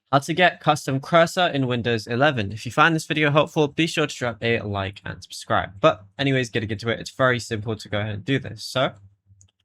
How to get custom cursor in Windows 11. If you find this video helpful, be sure to drop a like and subscribe. But anyways, getting into it, it's very simple to go ahead and do this. So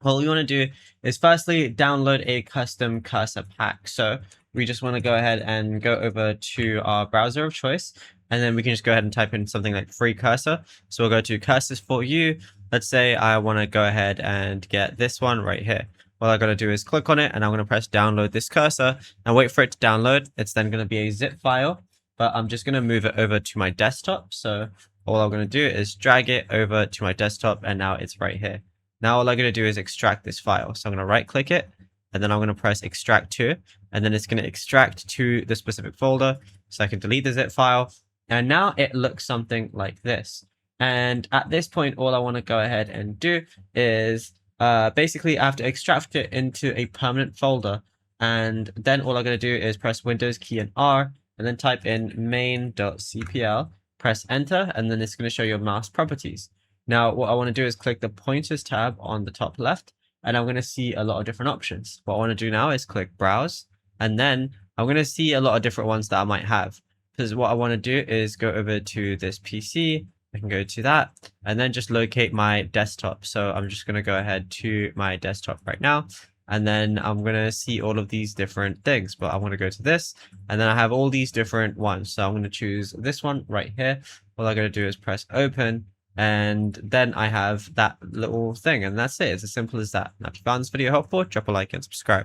all we want to do is firstly download a custom cursor pack. So we just want to go ahead and go over to our browser of choice, and then we can just go ahead and type in something like free cursor. So we'll go to cursors for you. Let's say I want to go ahead and get this one right here. All I got to do is click on it, and I'm going to press download this cursor and wait for it to download. It's then going to be a zip file, but I'm just going to move it over to my desktop. So all I'm going to do is drag it over to my desktop, and now it's right here. Now all I'm going to do is extract this file. So I'm going to right click it, and then I'm going to press extract to, and then it's going to extract to the specific folder. So I can delete the zip file. And now it looks something like this. And at this point, all I want to go ahead and do is basically I have to extract it into a permanent folder. And then all I'm going to do is press Windows key and R, and then type in main.cpl, press enter, and then it's going to show your mouse properties. Now, what I want to do is click the pointers tab on the top left, and I'm going to see a lot of different options. What I want to do now is click browse, and then I'm going to see a lot of different ones that I might have. Because what I want to do is go over to this PC, I can go to that, and then just locate my desktop. So I'm just going to go ahead to my desktop right now, and then I'm going to see all of these different things. But I want to go to this, and then I have all these different ones. So I'm going to choose this one right here. All I'm going to do is press open, and then I have that little thing, and that's it. It's as simple as that. Now, if you found this video helpful, drop a like and subscribe.